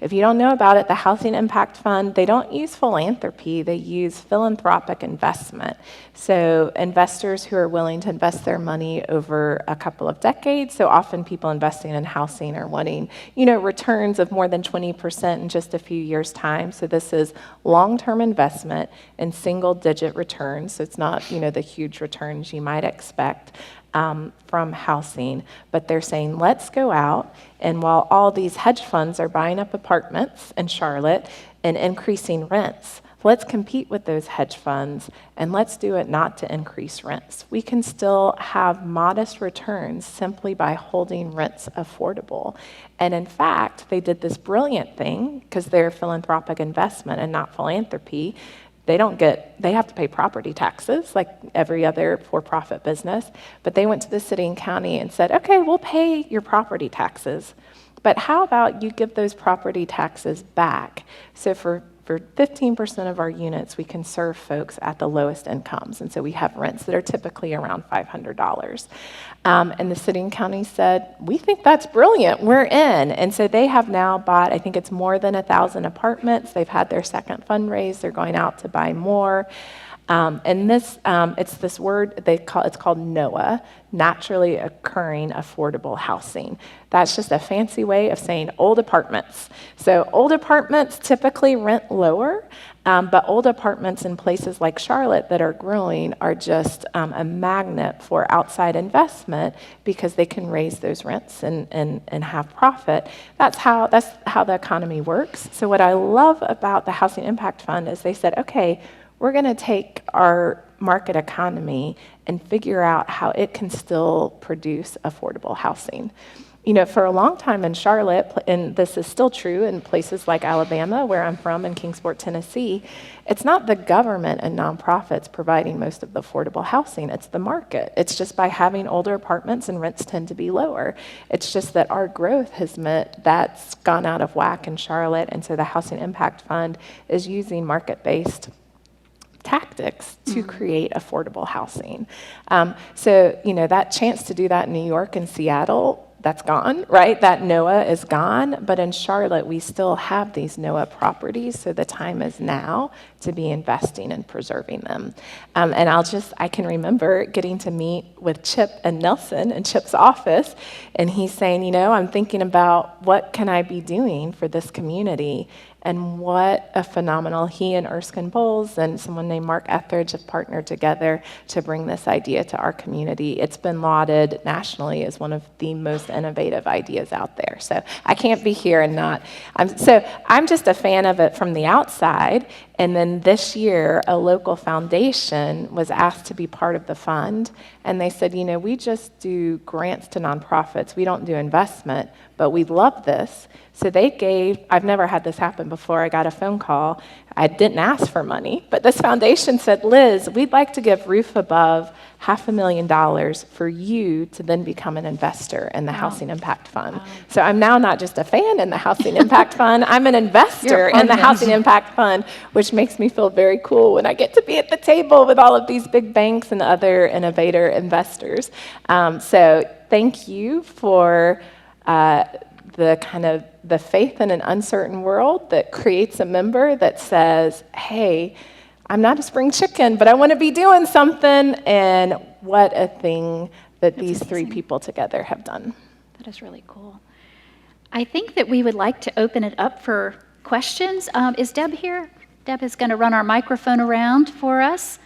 C: If you don't know about it, the Housing Impact Fund, they don't use philanthropy, they use philanthropic investment. So investors who are willing to invest their money over a couple of decades, so often people investing in housing are wanting, returns of more than 20% in just a few years' time. So this is long-term investment in single-digit returns, so it's not, the huge returns you might expect. From housing, but they're saying, let's go out, and while all these hedge funds are buying up apartments in Charlotte and increasing rents, let's compete with those hedge funds, and let's do it not to increase rents. We can still have modest returns simply by holding rents affordable. And in fact, they did this brilliant thing, because they're philanthropic investment and not philanthropy. They have to pay property taxes like every other for-profit business, but they went to the city and county and said, okay, we'll pay your property taxes, but how about you give those property taxes back? So for 15% of our units, we can serve folks at the lowest incomes, and so we have rents that are typically around $500. And the city and county said, we think that's brilliant, we're in. And so they have now bought, I think it's more than 1,000 apartments. They've had their second fundraise, they're going out to buy more. And this, it's this word, it's called NOAH, naturally occurring affordable housing. That's just a fancy way of saying old apartments. So old apartments typically rent lower, but old apartments in places like Charlotte that are growing are just a magnet for outside investment because they can raise those rents and have profit. That's how the economy works. So what I love about the Housing Impact Fund is they said, okay, we're going to take our market economy and figure out how it can still produce affordable housing. You know, for a long time in Charlotte, and this is still true in places like Alabama, where I'm from, in Kingsport, Tennessee, it's not the government and nonprofits providing most of the affordable housing, it's the market. It's just by having older apartments and rents tend to be lower. It's just that our growth has meant that's gone out of whack in Charlotte, and so the Housing Impact Fund is using market-based tactics to create affordable housing. So, you know, that chance to do that in New York and Seattle, that's gone, right? That NOAH is gone, but in Charlotte, we still have these NOAH properties, so the time is now to be investing and preserving them. And I can remember getting to meet with Chip and Nelson in Chip's office, and he's saying, you know, I'm thinking about what can I be doing for this community. And what a phenomenal, he and Erskine Bowles and someone named Mark Etheridge have partnered together to bring this idea to our community. It's been lauded nationally as one of the most innovative ideas out there. So I can't be here and not. I'm just a fan of it from the outside. And then this year, a local foundation was asked to be part of the fund. And they said, you know, we just do grants to nonprofits. We don't do investment, but we love this. So they gave, I've never had this happen before. I got a phone call. I didn't ask for money, but this foundation said, Liz, we'd like to give roof above $500,000 for you to then become an investor in the Housing Impact Fund. So I'm now not just a fan in the Housing Impact Fund, I'm an investor in the Housing Impact Fund, which makes me feel very cool when I get to be at the table with all of these big banks and other innovator investors. So thank you for the faith in an uncertain world that creates a member that says, hey, I'm not a spring chicken, but I want to be doing something. And what a thing that these three people together have done.
B: That is really cool. I think that we would like to open it up for questions. Is Deb here? Deb is going to run our microphone around for us.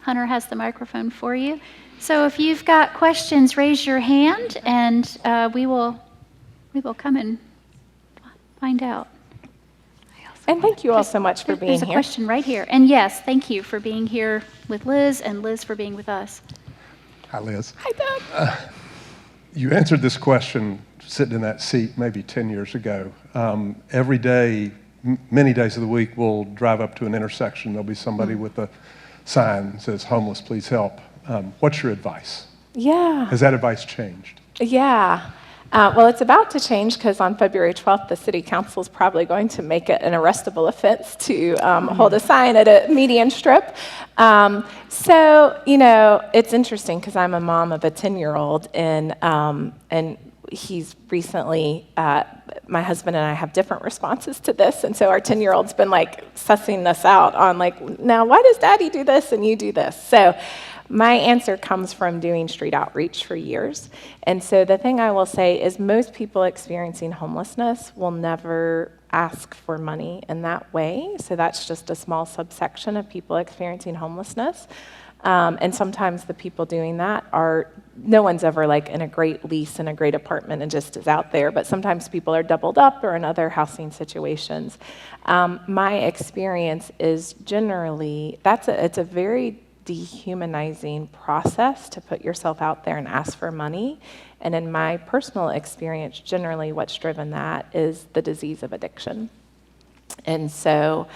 B: Hunter has the microphone for you. So if you've got questions, raise your hand, and we will come and find out.
C: And thank you all so much for being here.
B: There's a question right here. And yes, thank you for being here with Liz, and Liz for being with us.
E: Hi, Liz.
C: Hi, Deb.
E: You answered this question sitting in that seat maybe 10 years ago. Every day, many days of the week, we'll drive up to an intersection. There'll be somebody with a sign that says, homeless, please help. What's your advice?
C: Yeah.
E: Has that advice changed?
C: Yeah. Well, it's about to change because on February 12th, the city council is probably going to make it an arrestable offense to hold a sign at a median strip. So, you know, it's interesting because I'm a mom of a 10-year-old, and he's recently, my husband and I have different responses to this, and so our 10-year-old's been like sussing this out on like, now why does daddy do this and you do this? So my answer comes from doing street outreach for years. And so the thing I will say is most people experiencing homelessness will never ask for money in that way. So that's just a small subsection of people experiencing homelessness. And sometimes the people doing that are, no one's ever like in a great lease in a great apartment and just is out there, but sometimes people are doubled up or in other housing situations. My experience is generally, it's a very dehumanizing process to put yourself out there and ask for money. And in my personal experience, generally what's driven that is the disease of addiction. And so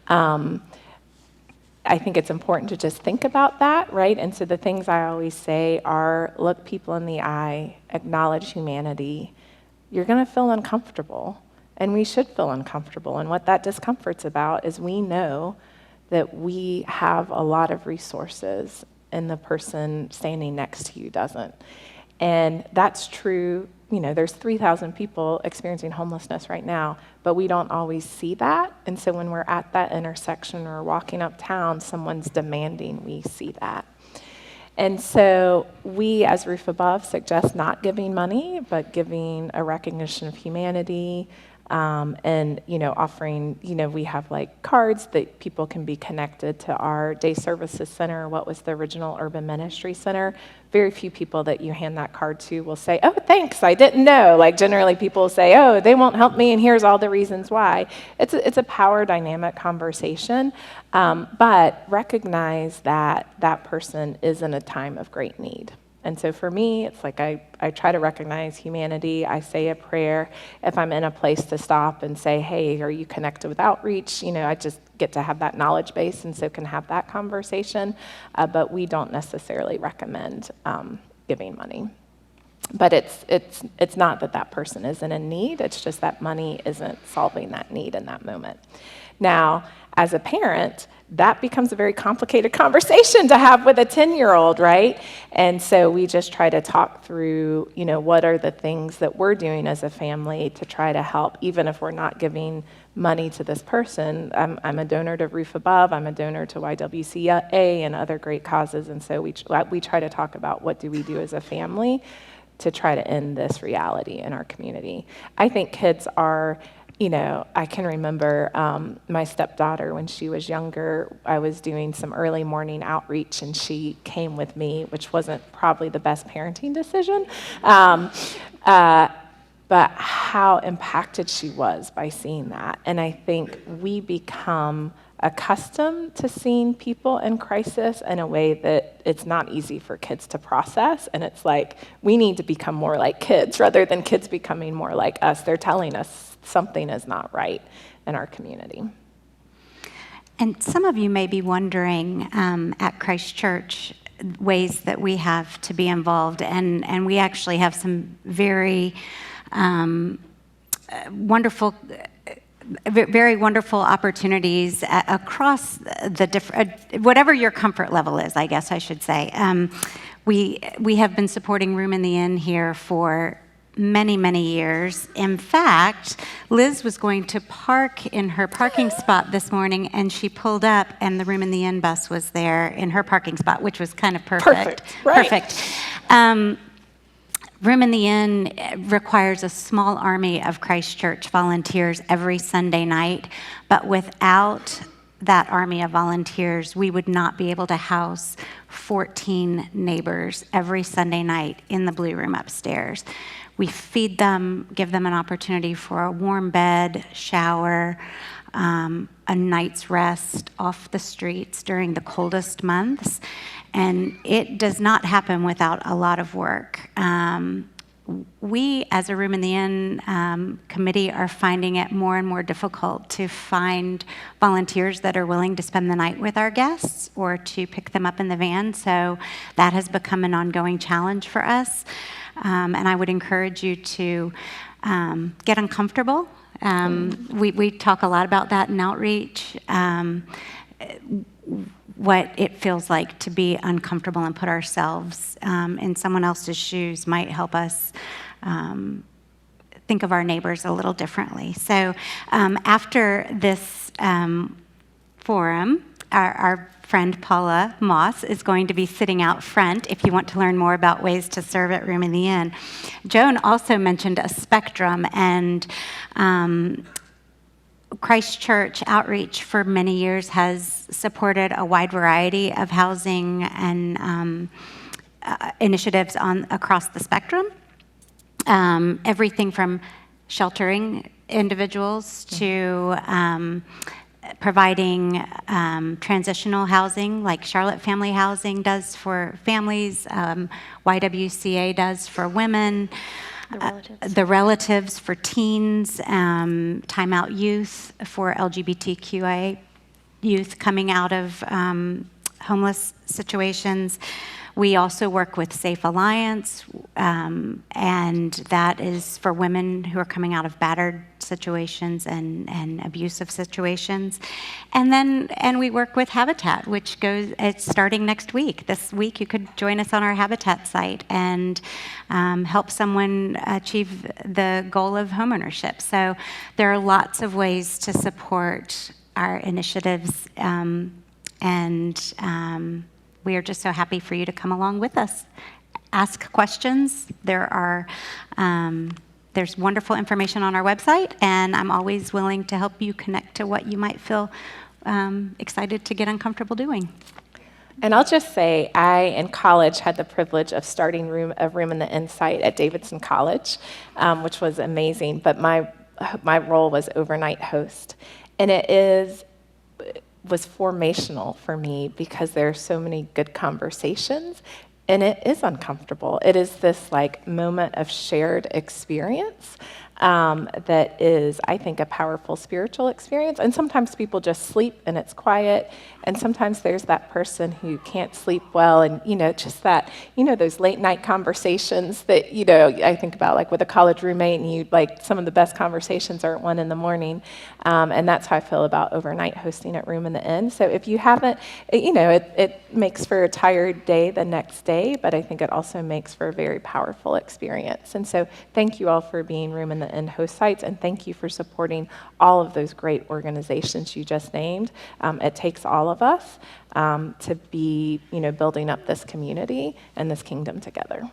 C: I think it's important to just think about that, right? And so the things I always say are, look people in the eye, acknowledge humanity. You're going to feel uncomfortable, and we should feel uncomfortable. And what that discomfort's about is we know that we have a lot of resources and the person standing next to you doesn't. And that's true there's 3,000 people experiencing homelessness right now, but we don't always see that. And so when we're at that intersection or walking uptown, someone's demanding we see that. And so we, as Roof Above, suggest not giving money, but giving a recognition of humanity, and offering, we have like cards that people can be connected to our day services center, what was the original urban ministry center. Very few people that you hand that card to will say, oh, thanks, I didn't know. Like generally people say, oh, they won't help me and here's all the reasons why. It's a power dynamic conversation, but recognize that that person is in a time of great need. And so for me, it's like I try to recognize humanity. I say a prayer. If I'm in a place to stop and say, hey, are you connected with outreach? I just get to have that knowledge base and so can have that conversation. But we don't necessarily recommend giving money. But it's not that that person isn't in need. It's just that money isn't solving that need in that moment. Now, as a parent, that becomes a very complicated conversation to have with a 10-year-old, right? And so we just try to talk through, what are the things that we're doing as a family to try to help, even if we're not giving money to this person. I'm a donor to Roof Above. I'm a donor to YWCA and other great causes. And so we try to talk about what do we do as a family to try to end this reality in our community. I think kids are... I can remember my stepdaughter when she was younger. I was doing some early morning outreach and she came with me, which wasn't probably the best parenting decision, but how impacted she was by seeing that. And I think we become accustomed to seeing people in crisis in a way that it's not easy for kids to process. And it's like, we need to become more like kids rather than kids becoming more like us. They're telling us something is not right in our community.
D: And some of you may be wondering at Christ Church ways that we have to be involved, and we actually have some very wonderful opportunities across the different, whatever your comfort level is, I guess I should say. We have been supporting Room in the Inn here for many, many years. In fact, Liz was going to park in her parking spot this morning, and she pulled up, and the Room in the Inn bus was there in her parking spot, which was kind of perfect.
C: Right.
D: Perfect. Room in the Inn requires a small army of Christ Church volunteers every Sunday night, but without that army of volunteers, we would not be able to house 14 neighbors every Sunday night in the Blue Room upstairs. We feed them, give them an opportunity for a warm bed, shower, a night's rest off the streets during the coldest months. And it does not happen without a lot of work. We, as a Room in the Inn committee, are finding it more and more difficult to find volunteers that are willing to spend the night with our guests or to pick them up in the van. So that has become an ongoing challenge for us. And I would encourage you to get uncomfortable. We talk a lot about that in outreach. What it feels like to be uncomfortable and put ourselves in someone else's shoes might help us think of our neighbors a little differently. So after this forum, our friend Paula Moss is going to be sitting out front if you want to learn more about ways to serve at Room in the Inn. Joan also mentioned a spectrum, and Christ Church Outreach for many years has supported a wide variety of housing and initiatives across the spectrum. Everything from sheltering individuals to providing transitional housing, like Charlotte Family Housing does for families, YWCA does for women, the relatives for teens, Time Out Youth for LGBTQIA youth coming out of homeless situations. We also work with Safe Alliance, and that is for women who are coming out of battered situations and abusive situations. And we work with Habitat, which it's starting next week. This week you could join us on our Habitat site and help someone achieve the goal of homeownership. So there are lots of ways to support our initiatives, and we are just so happy for you to come along with us. Ask questions. There's wonderful information on our website, and I'm always willing to help you connect to what you might feel excited to get uncomfortable doing.
C: And I'll just say, I, in college, had the privilege of starting a Room in the Inn site at Davidson College, which was amazing, but my role was overnight host. And it was formational for me because there are so many good conversations, and it is uncomfortable. It is this like moment of shared experience that is, I think, a powerful spiritual experience. And sometimes people just sleep and it's quiet, and sometimes there's that person who can't sleep well, and just that, those late night conversations that, I think about like with a college roommate, and some of the best conversations are at 1 a.m. And that's how I feel about overnight hosting at Room in the Inn. So if you haven't, it makes for a tired day the next day, but I think it also makes for a very powerful experience. And so thank you all for being Room in the Inn host sites, and thank you for supporting all of those great organizations you just named. It takes all of us to be, building up this community and this kingdom together.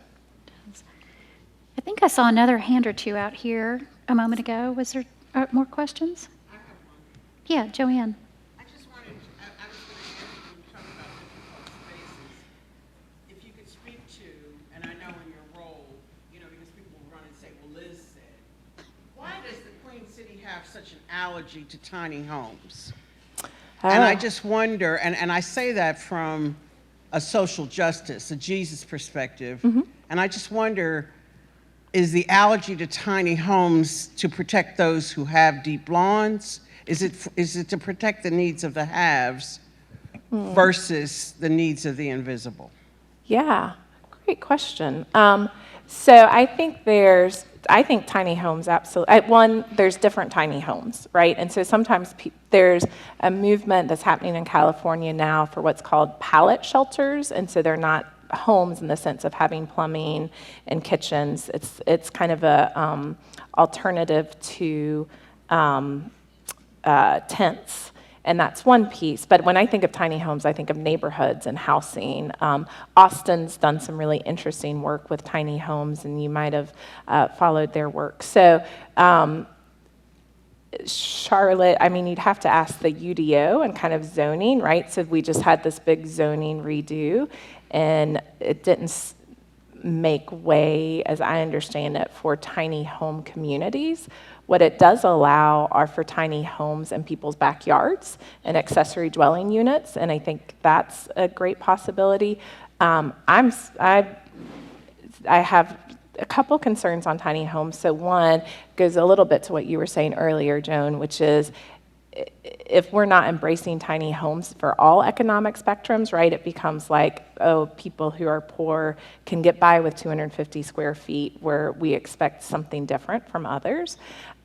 B: I think I saw another hand or two out here a moment ago. Was there more questions?
F: I have one.
B: Yeah, Joanne.
F: I just wanted, I was going to ask you to talk about difficult spaces. If you could speak to, and I know in your role, because people will run and say, well, Liz said, why does the Queen City have such an allergy to tiny homes? And I just wonder, and I say that from a social justice, a Jesus perspective, and I just wonder, is the allergy to tiny homes to protect those who have deep lawns? Is it to protect the needs of the haves versus the needs of the invisible?
C: Yeah, great question. So I think tiny homes, absolutely. One, there's different tiny homes, right? And so sometimes there's a movement that's happening in California now for what's called pallet shelters. And so they're not homes in the sense of having plumbing and kitchens. It's kind of a alternative to tents. And that's one piece. But when I think of tiny homes, I think of neighborhoods and housing. Austin's done some really interesting work with tiny homes, and you might have followed their work. So Charlotte, you'd have to ask the UDO and kind of zoning, right? So we just had this big zoning redo, and it didn't make way, as I understand it, for tiny home communities. What it does allow are for tiny homes in people's backyards and accessory dwelling units, and I think that's a great possibility. I have a couple concerns on tiny homes. So one goes a little bit to what you were saying earlier, Joan, which is if we're not embracing tiny homes for all economic spectrums, right, it becomes like, oh, people who are poor can get by with 250 square feet where we expect something different from others.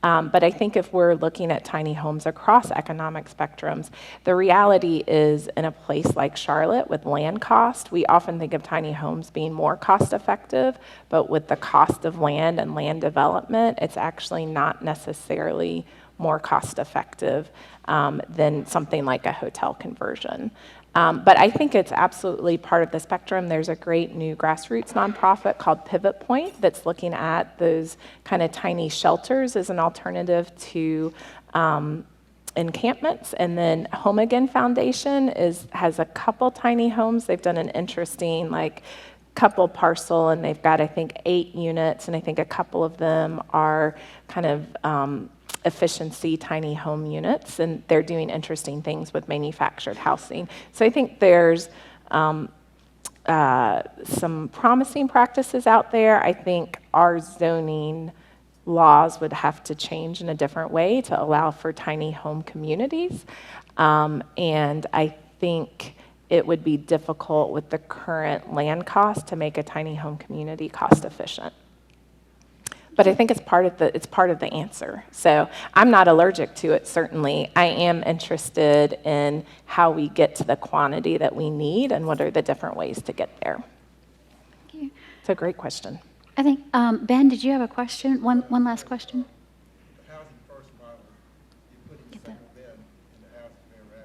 C: But I think if we're looking at tiny homes across economic spectrums, the reality is in a place like Charlotte with land cost, we often think of tiny homes being more cost effective, but with the cost of land and land development, it's actually not necessarily more cost effective than something like a hotel conversion. But I think it's absolutely part of the spectrum. There's a great new grassroots nonprofit called Pivot Point that's looking at those kind of tiny shelters as an alternative to encampments. And then Home Again Foundation has a couple tiny homes. They've done an interesting couple parcel, and they've got, I think, 8 units, and I think a couple of them are kind of efficiency tiny home units, and they're doing interesting things with manufactured housing. So I think there's some promising practices out there. I think our zoning laws would have to change in a different way to allow for tiny home communities. And I think it would be difficult with the current land cost to make a tiny home community cost efficient. But I think it's part of the answer. So I'm not allergic to it, certainly. I am interested in how we get to the quantity that we need and what are the different ways to get there.
B: Thank you.
C: It's a great question.
B: I think, Ben, did you have a question? One last question?
G: The housing first model, you're putting
B: Get that.
G: single bed in the house of their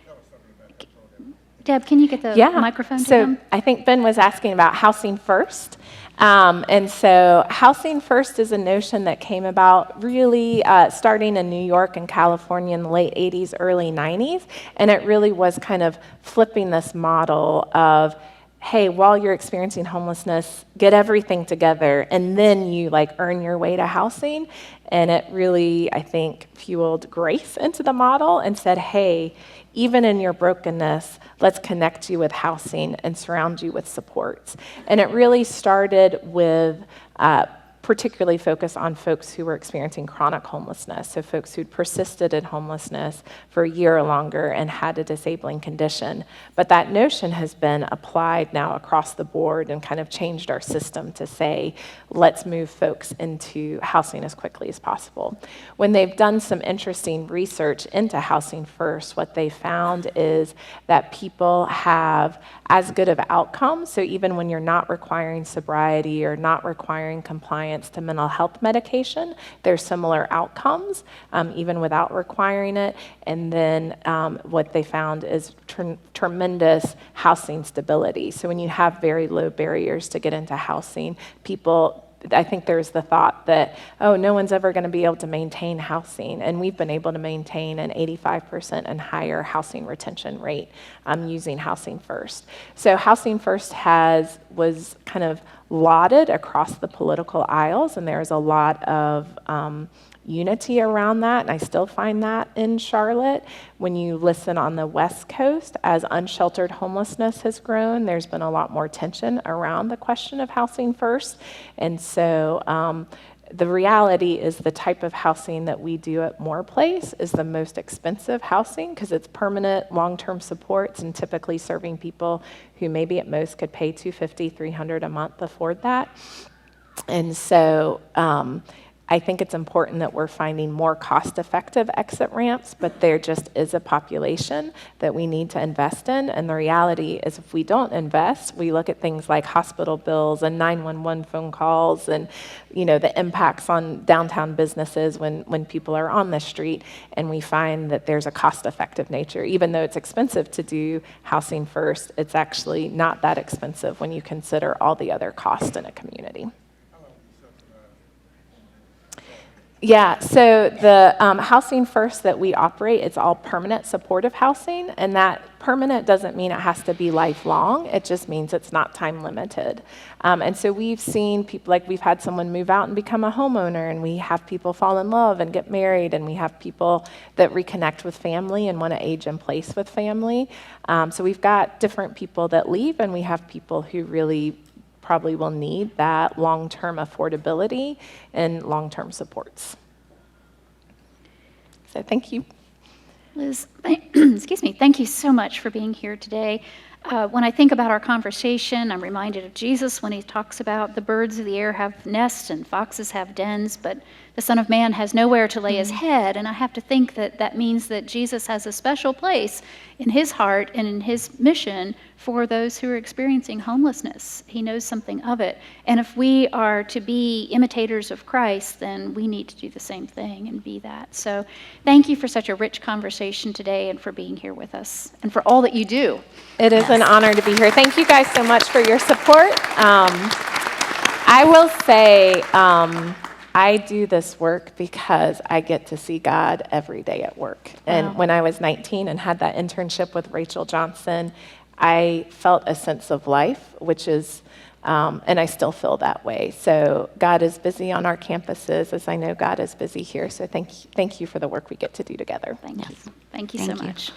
G: Tell us something about that program.
B: Deb, can you get the microphone to
C: so
B: him?
C: I think Ben was asking about housing first. And so housing first is a notion that came about really starting in New York and California in the late 80s, early 90s. And it really was kind of flipping this model of, hey, while you're experiencing homelessness, get everything together and then you earn your way to housing. And it really, I think, fueled grace into the model and said, hey, even in your brokenness, let's connect you with housing and surround you with supports. And it really started with particularly focused on folks who were experiencing chronic homelessness, so folks who'd persisted in homelessness for a year or longer and had a disabling condition. But that notion has been applied now across the board and kind of changed our system to say, let's move folks into housing as quickly as possible. When they've done some interesting research into housing first, what they found is that people have as good of outcomes, so even when you're not requiring sobriety or not requiring compliance to mental health medication, there's similar outcomes, even without requiring it. And then what they found is tremendous housing stability. So when you have very low barriers to get into housing, I think there's the thought that, oh, no one's ever going to be able to maintain housing. And we've been able to maintain an 85% and higher housing retention rate using Housing First. So Housing First was kind of lauded across the political aisles, and there's a lot of unity around that, and I still find that in Charlotte. When you listen on the West Coast, as unsheltered homelessness has grown, there's been a lot more tension around the question of housing first. And so the reality is the type of housing that we do at Moore Place is the most expensive housing because it's permanent, long-term supports, and typically serving people who maybe at most could pay $250, $300 a month afford that. And so I think it's important that we're finding more cost-effective exit ramps, but there just is a population that we need to invest in. And the reality is if we don't invest, we look at things like hospital bills and 911 phone calls and the impacts on downtown businesses when people are on the street, and we find that there's a cost-effective nature. Even though it's expensive to do housing first, it's actually not that expensive when you consider all the other costs in a community. Yeah, so the Housing First that we operate, it's all permanent supportive housing, and that permanent doesn't mean it has to be lifelong, it just means it's not time limited. And so we've seen people, we've had someone move out and become a homeowner, and we have people fall in love and get married, and we have people that reconnect with family and want to age in place with family. So we've got different people that leave, and we have people who really probably will need that long-term affordability and long-term supports. So thank you.
B: Liz, excuse me, thank you so much for being here today. When I think about our conversation, I'm reminded of Jesus when he talks about the birds of the air have nests and foxes have dens, but the Son of Man has nowhere to lay his head. And I have to think that that means that Jesus has a special place in his heart and in his mission for those who are experiencing homelessness. He knows something of it. And if we are to be imitators of Christ, then we need to do the same thing and be that. So thank you for such a rich conversation today and for being here with us and for all that you do.
C: It is an honor to be here. Thank you guys so much for your support. I will say, I do this work because I get to see God every day at work. And when I was 19 and had that internship with Rachel Johnson, I felt a sense of life, which is, and I still feel that way. So God is busy on our campuses, as I know God is busy here. So thank you for the work we get to do together.
B: Thank you. Thank you so much.